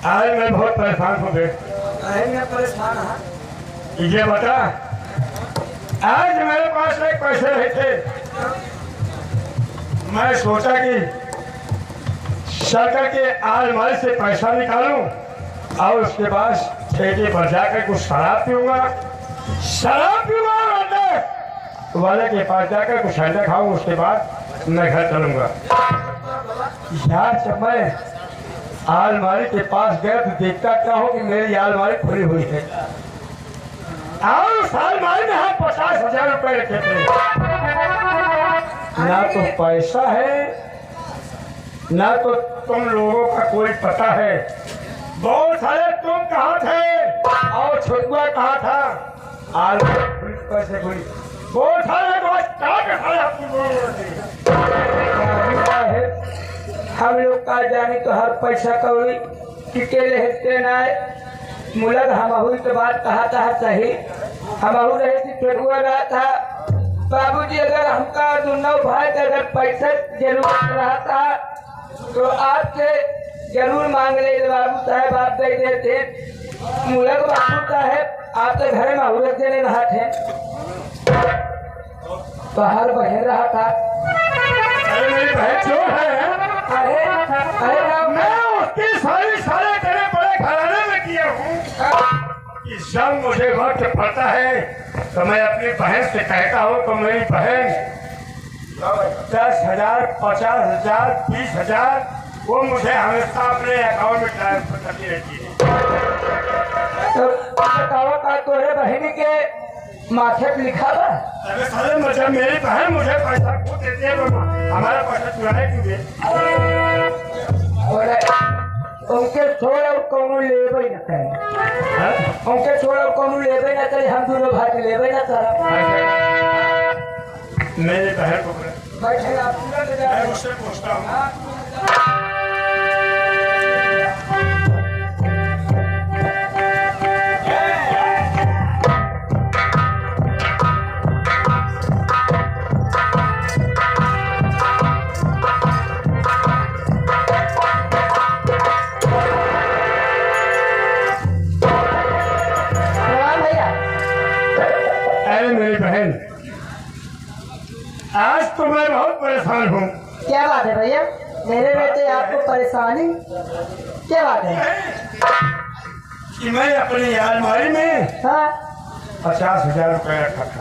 आज मैं बहुत परेशान हो गए। मैं परेशान है। ये बता, आज मेरे पास एक पैसे नहीं थे। मैं सोचा कि शटर के अलमारी से पैसा निकालूं और उसके बाद ठेके पर जाकर कुछ शराब पीऊंगा वाले के पास जाकर कुछ अंडा खाऊं, उसके बाद मैं घर चलूंगा। यार जब मैं अलमारी के पास गया तो देखता क्या हो कि मेरी अलमारी खुली हुई है और उस अलमारी में हम 50,000 रुपए रखे थे। ना तो पैसा है ना तो तुम लोगों का कोई पता है। बहुत सारे तुम कहाँ थे और छुआ कहाँ था? अलमारी पैसे खुली, बहुत सारे हम लोग का जाने तो हर पैसा कौड़ी टिके रहते ना मुलग हमहू के बात कहा था सही। हमहू रहे थी फेरुआ रहा था बाबूजी, अगर हमका दोनों भाई का अगर पैसा जरूरत रहा था तो आपसे जरूर मांग ले बाबू साहब, आप दे देते। मुलग बाबू साहब आपके घर में औरत देने रहा थे तो हर बहन रहा था। अरे मेरी बहन चोर है। अरे मैं उसकी सारे तेरे बड़े घराने में किया हूँ। जब मुझे वक्त पड़ता है तो मैं अपनी बहन से कहता हूँ तो मेरी बहन 10,000, 50,000, 20,000 वो मुझे हमेशा अपने अकाउंट में ट्रांसफर करती रहती है। तो का तोरे बहन के माथे पे लिखा था। अरे साले मतलब मेरी बहन मुझे पैसा खुद देती है, हमारा पैसा चुराने क्यों दे? उनके छोड़ कौन लेबे न करे, उनके छोड़ कौन लेबे न करे, हम दोनों भाई लेबे न करा। मेरी बहन को बैठे आप मैं उससे पूछता हूँ। मेरी बहन, आज तो मैं बहुत परेशान हूँ। क्या बात है भैया? मेरे बेटे आपको परेशानी क्या बात है? कि मैं अपनी अलमारी में हाँ 50,000 रुपए रखा था।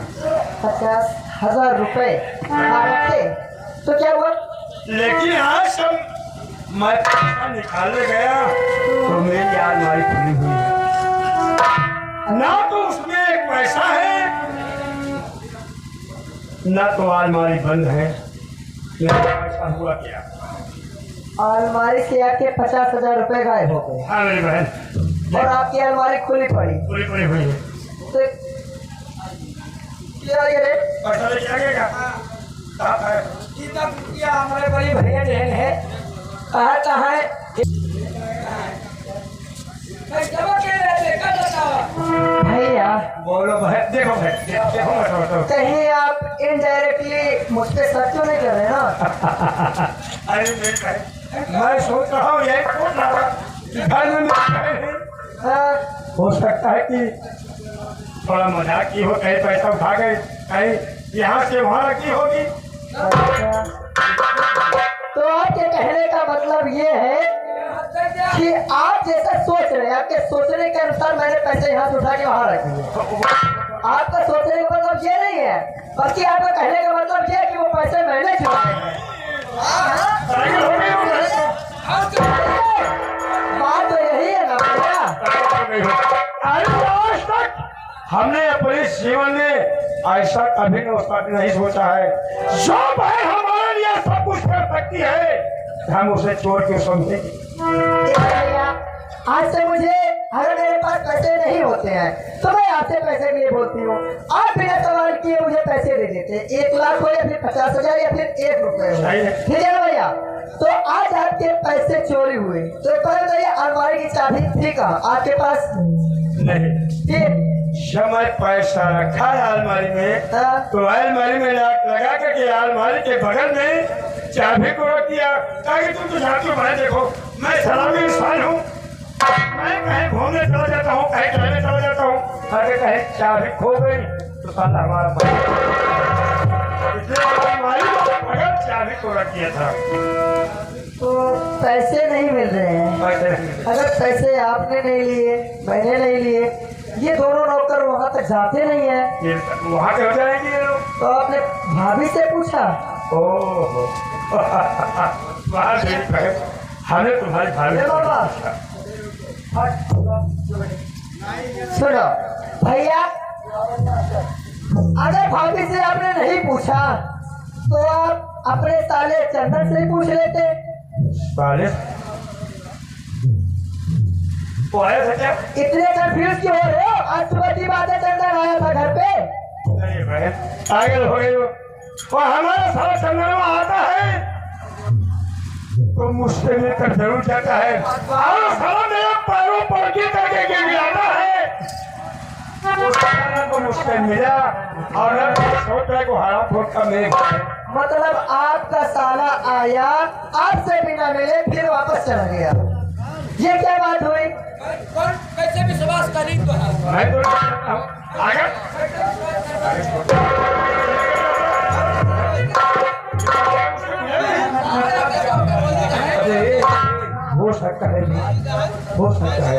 50,000 रुपए रखे तो क्या हुआ? लेकिन आज जब मैं पैसा निकालने गया तो मेरी अलमारी खुली हुई है। ना तो उसमें एक पैसा है ना तो अलमारी बंद है। ऐसा हुआ क्या? अलमारी से आके 50,000 रुपए गायब हो गए। हाँ मेरी बहन, और आपकी अलमारी खुली पड़ी हुई है। तो क्या ये रे? पैसा लेके आ गया? कहाँ है? कितना रुपया हमारे बड़ी भैया बहन है? कहाँ है? भैया बोलो बहन, देखो देखो कहीं आप इनडायरेक्टली मुझ पे शक तो नहीं कर रहे ना? अरे मेरी बहन, मैं सोच रहा हूँ यही सोच रहा था हो सकता है कि थोड़ा मजाक की हो, कहीं पैसा उठा गए, कहीं यहाँ से वहाँ रखी होगी। तो आपके कहने का मतलब ये है कि आप जैसा सोच रहे हैं, आपके सोचने के अनुसार मैंने पैसे यहाँ से उठा के वहाँ रख दिए। आपका सोचने का मतलब ये नहीं है, बल्कि आपका कहने का मतलब ये है कि वो पैसे मैंने चुराए हैं। बात तो यही है ना भैया? आज तक हमने अपने जीवन में ऐसा कभी नहीं सोचा है। जो भाई हमारे लिए सब कुछ कर सकती है हम उसे चोर क्यों समझेंगे? आज से मुझे अगर मेरे पास पैसे नहीं होते हैं तो मैं आपसे पैसे के लिए बोलती हूँ। आप बिना सवाल किए मुझे पैसे दे देते, 1 लाख हो या फिर 50,000 या फिर 1 रुपए हो, ठीक है ना भैया? तो आज आपके पैसे चोरी हुए तो पहले तो ये अलमारी की चाबी थी कहाँ आपके पास? नहीं, जब मैं पैसा रखा है अलमारी में तो अलमारी में लगा करके अलमारी के बगल में चाबी को रख दिया ताकि तुम तो जानते हो। भाई देखो मैं शराबी इंसान हूँ, मैं कहीं घूमने चला जाता हूँ, कहीं टहलने चला जाता हूँ, अरे कहीं चाबी खो गई तो साला हमारा अगर चाबी को रख दिया था तो पैसे नहीं मिल रहे हैं। अगर पैसे आपने नहीं लिए, मैंने नहीं लिए, ये दोनों नौकर वहाँ तक जाते नहीं है। वहाँ के हो जाएंगे ये लोग। तो आपने भाभी से पूछा? ओह हमें तुम्हारी भाभी ए बाबा, सुनो भैया, अगर भाभी से आपने नहीं पूछा तो आप अपने साले चंदन से ही पूछ लेते। साले वो आया था क्या? इतने कंफ्यूज क्यों हो रहे हो? आज सुबह की बात है, चंदन आया था घर पे। नहीं बहन, पागल हो गई वो हमारा सारा चंदनवा आता है तो मुझसे लेकर जरूर जाता है और सारा मेरा पैरों पर की करके गिराता है। को मुझसे मिला और छोटे को हरा फूट का मेघ है। मतलब आपका साला आया, आपसे बिना मिले फिर वापस चला गया, ये क्या बात हुई? कौन कैसे विश्वास करी तो है? मैं तो जानता हूँ आगे हो सकता है, हो सकता है।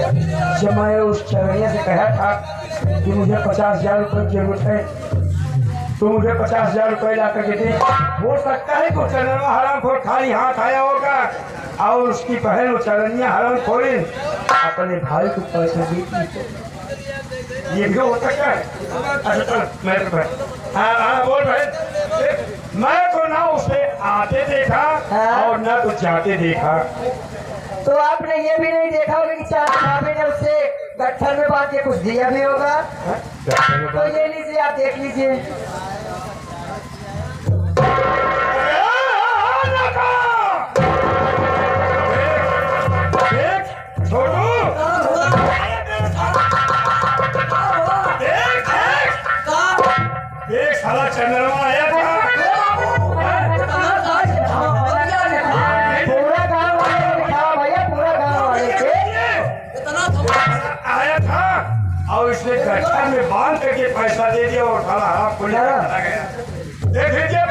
जब मैं उस चरनिया से कहा था कि मुझे 50,000 रुपये की जरूरत है तो मुझे 50,000 रुपये ला करके दे, हो सकता है कि चरनिया हराम खोर खाली हाथ आया होगा और उसकी बहन वो चरनिया हराम खोरी अपने भाई को पैसे दी, ये भी हो सकता है। अच्छा चल मैं तो हाँ बोल भाई, मैं तो ना उसे आते देखा और ना तो जाते देखा। तो आपने ये भी नहीं देखा होगा कि चार भाभी ने उसे गट्ठर में बांध के कुछ दिया भी होगा? तो ये लीजिए, आप देख लीजिए। देख साला चंद्रमा आया था। पूरा गाँव वाले ने दिखा भैया, पूरा गाँव वाले से आया था और इसने गट्ठर में बांध करके पैसा दे दिया और साला हराम खोर चला गया। देख लीजिए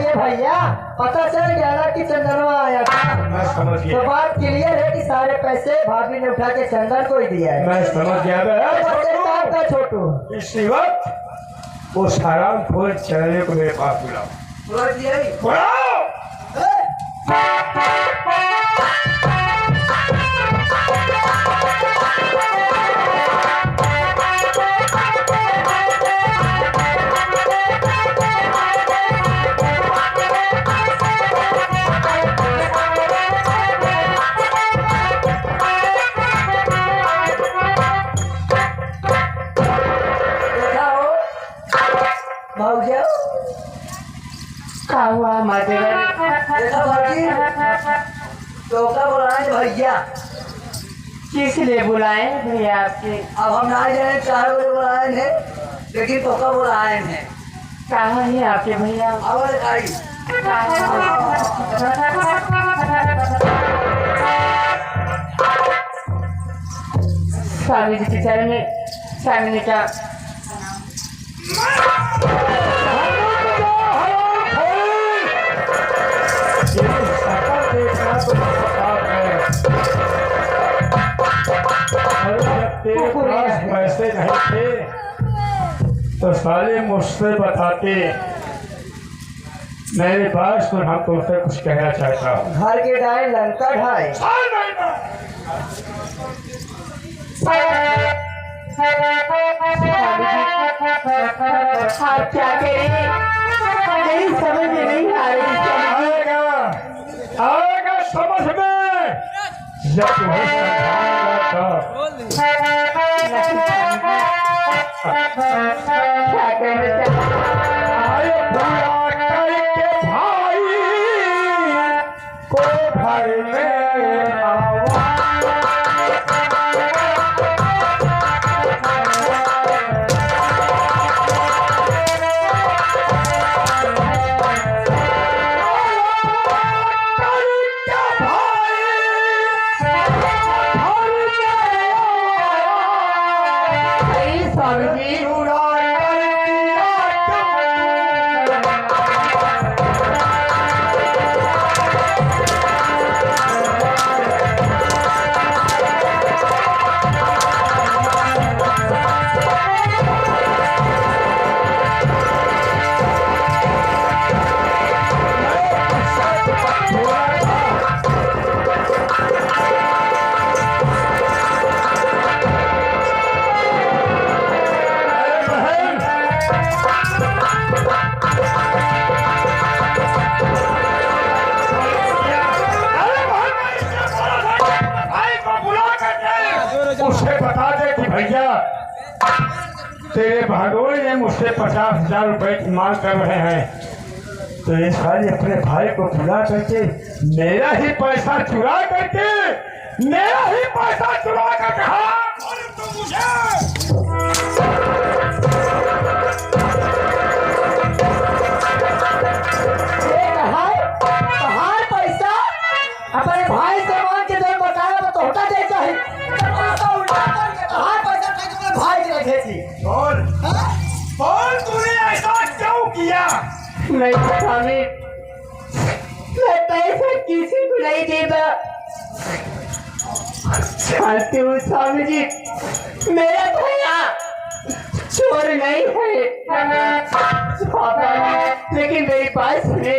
ये भैया, पता चल गया ना कि चंदनवा आया था। मैं समझ तो गया, बात क्लियर है कि सारे पैसे भाभी ने उठा के चंदन को ही दिया है। मैं समझ गया। बस एक काम का छोटू, इसी वक्त वो हराम खोर चलने को मेरे पास बुलाओ। बुलाओ। भाऊजा क्या हुआ माते देखा भाभी, तो क्या बुलाए भैया? किस लिए बुलाए भैया आपके? अब हम ना जाने 4 बजे बुलाए थे, लेकिन तो कब बुलाए थे? कहाँ है आपके भैया? आवाज आई। स्वामी जी के चरण में स्वामी ने क्या तेरे पास पैसे नहीं थे तो साले मुझसे बताते, मेरे पास तो हम तुमसे कुछ कहना चाहता हूँ। घर के ढाई लंका ढाई। आप क्या करें? मेरी समझ में नहीं आ रही। आएगा आएगा समझ में, जब तुम्हें समझाऊंगा क्या कहना चाहते? आए बुला करके भाई को घर में आवा। तेरे भागों ने मुझसे 50,000 रुपए की मांग कर रहे हैं, तो ये सारी अपने भाई को बुला करके मेरा ही पैसा चुरा करके कहा तो मुझे पैसा अपने भाई से मांग के जब बताया तो होता जैसा है भाई के भेजी बोल तूने ऐसा क्यों किया? नहीं स्वामी, मैं पैसा किसी को नहीं देता। जानते हो स्वामी जी, मेरा भैया चोर नहीं है, लेकिन मेरी बात सुने।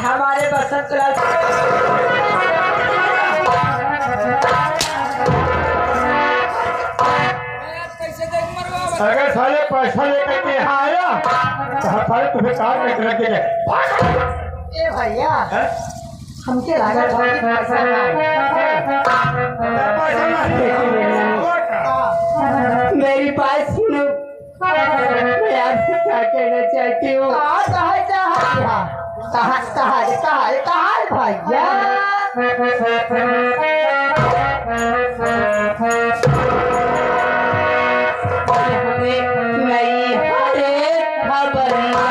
हमारे बसंत लाल अगर साले पैसा लेकर के यहाँ आया तो हमारे तुम्हें कार में रख देंगे। ए भैया हमके लागत पैसा मेरी बात सुनो, मैं आपसे क्या कहना चाहती हूँ। भैया नहीं हरे खबरिया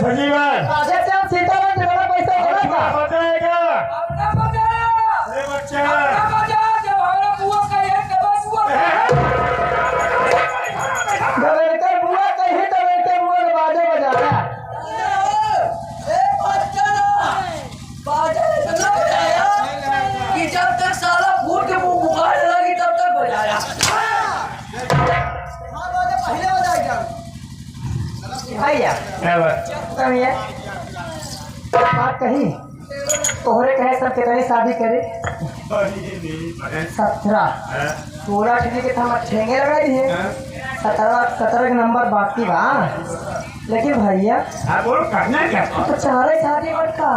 सजीवन सीताराम से बड़ा पैसा हो रहा था। बचाएगा अरे बच्चा दवेकर बुआ कहीं दवेकर बुआ ने बाजा बजाया। कि जब तक साला फूट के मुंह बुखार लगी तब तक बजाया। भैया क्या बात? कहिए बात कही तोहरे कहे सब कितनी शादी करे 17 16 ठेके के हम ठेंगे लगा दिए 17 का नंबर बाकी बा। लेकिन भैया हाँ बोलो करना क्या तो चारे शादी मत का।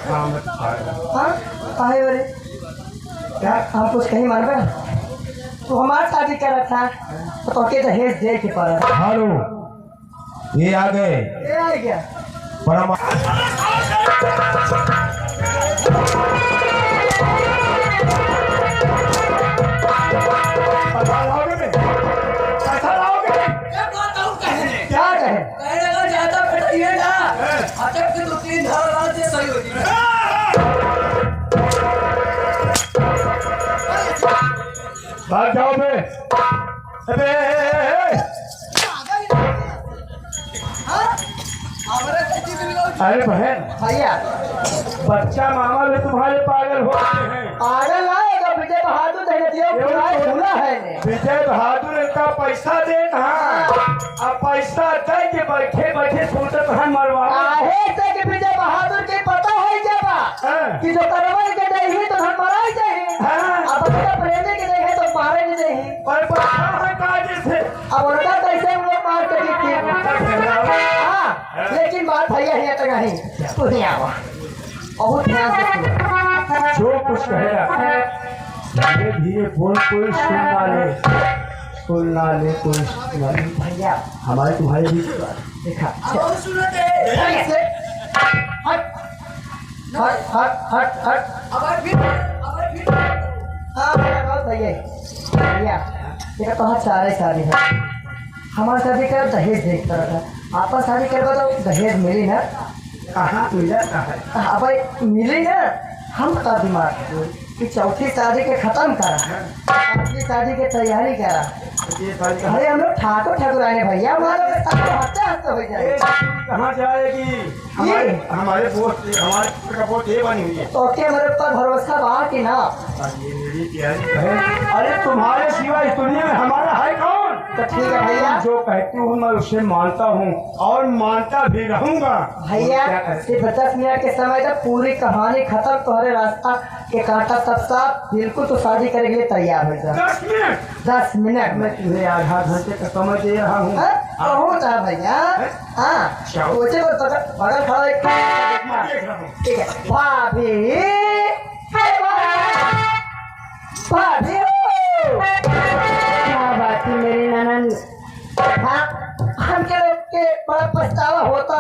हाँ मत खाओ। हाँ काहे बोले क्या हम कुछ कहीं मानबे तो हमारा शादी कर रहा था तो के दहेज दे के पड़ा। हेलो, ये आ गए ये आ गया परम। पैसा लाओगे ये बात और कहने क्या कहे कहने का ज्यादा पिटाइए ना अटक के 2-3 धारा से सही हो जाए। भाग जाओ बे। अबे अरे बहन भैया बच्चा मामा भी तुम्हारे पागल हो गए हैं। पागल आएगा विजय बहादुर खुला है ने। विजय बहादुर इनका पैसा दे कहाँ अब पैसा दे के बैठे बैठे सोचत है मरवा काहे से कि विजय बहादुर के पता हो जाबा कि जो करवन के दही तो हम मरा जाए। हाँ। अब अपना प्रेमी के दही तो मारे नहीं दही। पर पैसा है काजे से अब उनका कैसे हम लोग मार के जीते। हाँ लेकिन बात भैया है तो नहीं तू नहीं आवा बहुत ध्यान से सुनो। जो कुछ कहेगा धीरे धीरे बोल कोई सुनना ले कोई सुनना ले। भैया हमारे तुम्हारे बीच देखा और सुनो दे ऐसे हट हट हट हट हट। अब फिर हाँ भैया बहुत भैया देखा तो चारे शादी है। हमारा शादी कर दहेज देखता था आपका शादी करवा तो दहेज मिली ना। कहाँ मिला है अब भाई मिली ना हम का दिमाग कि चौथी शादी के खत्म करा पांचवी शादी की तैयारी करा। अरे हम लोग ठाकुर आए भैया हमारे हफ्ते हफ्ते हो जाए। कहाँ जाएगी हमारे बोट ये बनी हुई है। तो क्या मेरे ऊपर भरोसा बा कि ना। ये मेरी प्यारी बहन अरे तुम्हारे सिवा इस दुनिया में हमारा है कौन। तो ठीक है भैया जो कहती हूँ मैं उसे मानता हूँ और मानता भी रहूंगा। भैया सिर्फ 10 मिनट के समय तक पूरी कहानी खत्म तुम्हारे रास्ता के कांटा सब साफ बिल्कुल तो शादी करने के लिए तैयार हो जा। 10 मिनट 10 मिनट में तुम्हें आधा घंटे का समय दे रहा हूँ। बहुत है भैया। हाँ सोचे को बगल खड़ा एक देख रहा हूँ। ठीक है भाभी भाभी क्या बात है मेरी ननद। हाँ हम के लोग के बड़ा पछतावा होता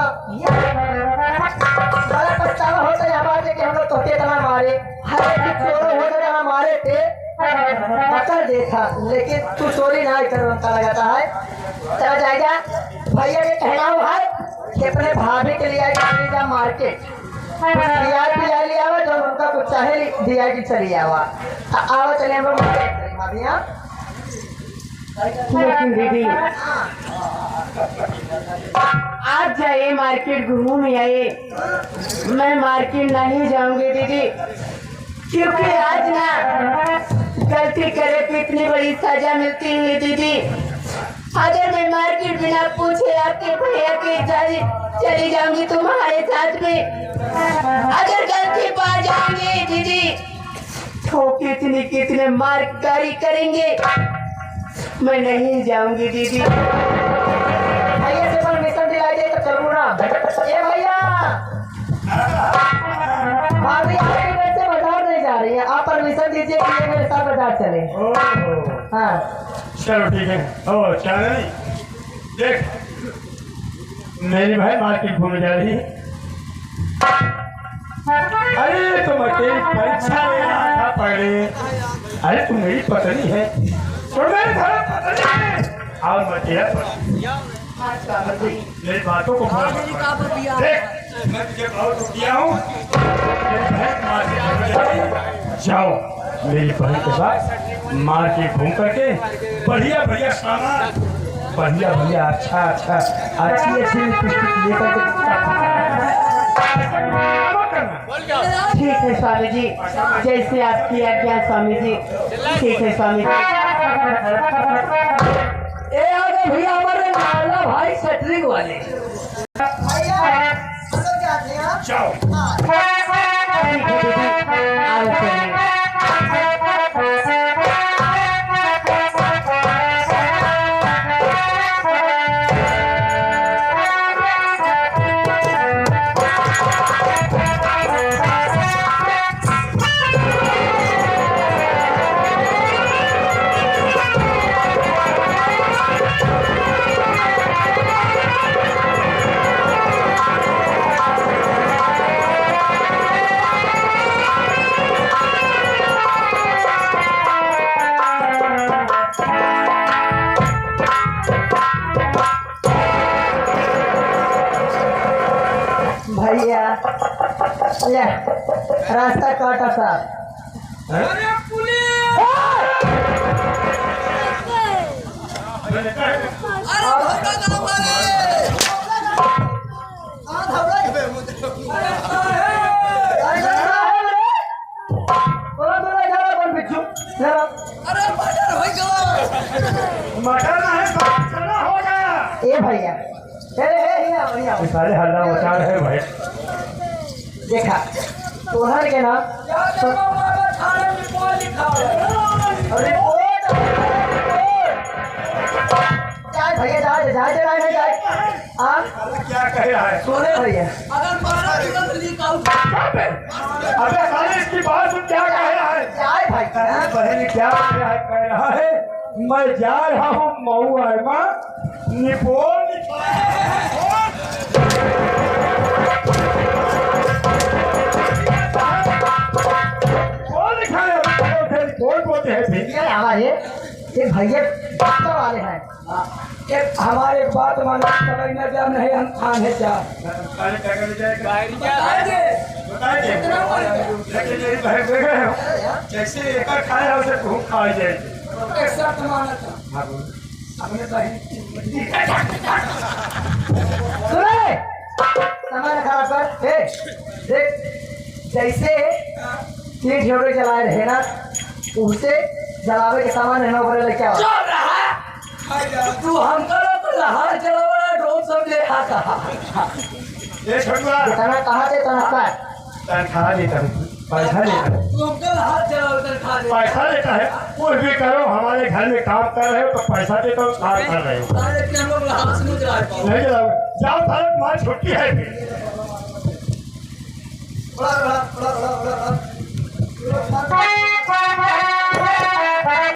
यहाँ बात है कि हम लोग तोते तना मारे हर चोरों हो गए हमारे थे पकड़ देखा लेकिन तू चोरी ना कर लगाता है। चला जाएगा भैया के कहना हुआ है कि अपने भाभी के लिए जा मार्केट दिया लिया हुआ जो उनका कुछ चाहे दिया की चली आवा आओ चले हम लोग भाभी। हाँ लेकिन दीदी आप जाइए मार्केट घूम आइए मैं मार्केट नहीं जाऊंगी दीदी क्योंकि आज ना गलती करे तो इतनी बड़ी सजा मिलती है दीदी। अगर मैं मार्केट बिना पूछे आपके भैया के चली जाऊंगी तुम्हारे साथ में अगर गलती पा जाऊंगी दीदी तो कितने मारकारी करेंगे। मैं नहीं जाऊंगी दीदी। भैया से परमिशन दिलाई दे तो चलूँ ना। ए भैया भाभी आपकी वजह से बाजार नहीं जा रही है आप परमिशन दीजिए कि ये मेरे साथ बाजार चले। हाँ चलो ठीक है। ओ चल नहीं देख मेरी भाई मार्केट घूमने जा रही है। अरे तुम अकेली परीक्षा लेना था पहले। अरे तुम मेरी पत्नी है तो मेरे घर पत्नी है और मैं तेरा पति। मेरी बातों को देख मैं तुझे बहुत रुक दिया हूँ। जाओ मेरी बहन के साथ मार्केट घूम करके बढ़िया बढ़िया सामान बढ़िया अच्छा अच्छी लिपस्टिक लेकर ठीक है स्वामी जी जैसे आपकी आज्ञा स्वामी जी। ठीक है स्वामी जी। ए आगे भैया हमारे नाला भाई सेटरिंग वाले भैया हम लोग जाते हैं। जाओ ठीक है दीदी आओ चलिए। ले रास्ता काटा सा अरे पुलिस अरे भगा ना मारे अरे मर्डर हो गया मटर है चला हो गया ए भैया ए सारे हल्ला मचा रहे भाई। देखा तोहर के ना थाने में कौन लिखा रिपोर्ट जाए भैया जाए क्या कह रहा है? सुने भैया अगर मारा तुरंत लीक आउट अबे साले इसकी बात सुन, क्या कह रहा है? जाए भाई बहन क्या कह रहा है? मैं जा रहा हूँ मऊ आयमा निपोल कौन बोलते हैं फिर? ये हमारे ये भैया डॉक्टर वाले हैं एक हमारे बात मानो समझ न जा नहीं हम खान है जा जैसे एक खाया उसे भूख खा जाए। एक साथ माना था अपने बहन सुने सामान खराब कर ए देख जैसे ये झोड़े चलाए रहे ना उसे जलावे के सामान रहना ऊपर लेके आओ चल रहा तू हमको तो लहार चलावा ड्रोन सब ले आता ये छोटुआ जितना कहा थे तना का तनख्वाह लेता हूँ, पैसा लेता हूँ, तू हमको लहार चलावा उधर खा ले पैसा लेता है। कुछ भी करो, हमारे घर में काम कर रहे हो तो पैसा देता हूँ, काम कर रहे हो अरे कि हम लोग लहार से नहीं चला पाओ नहीं चलाओ। जाओ सारे तुम्हारी छुट्टी है फिर।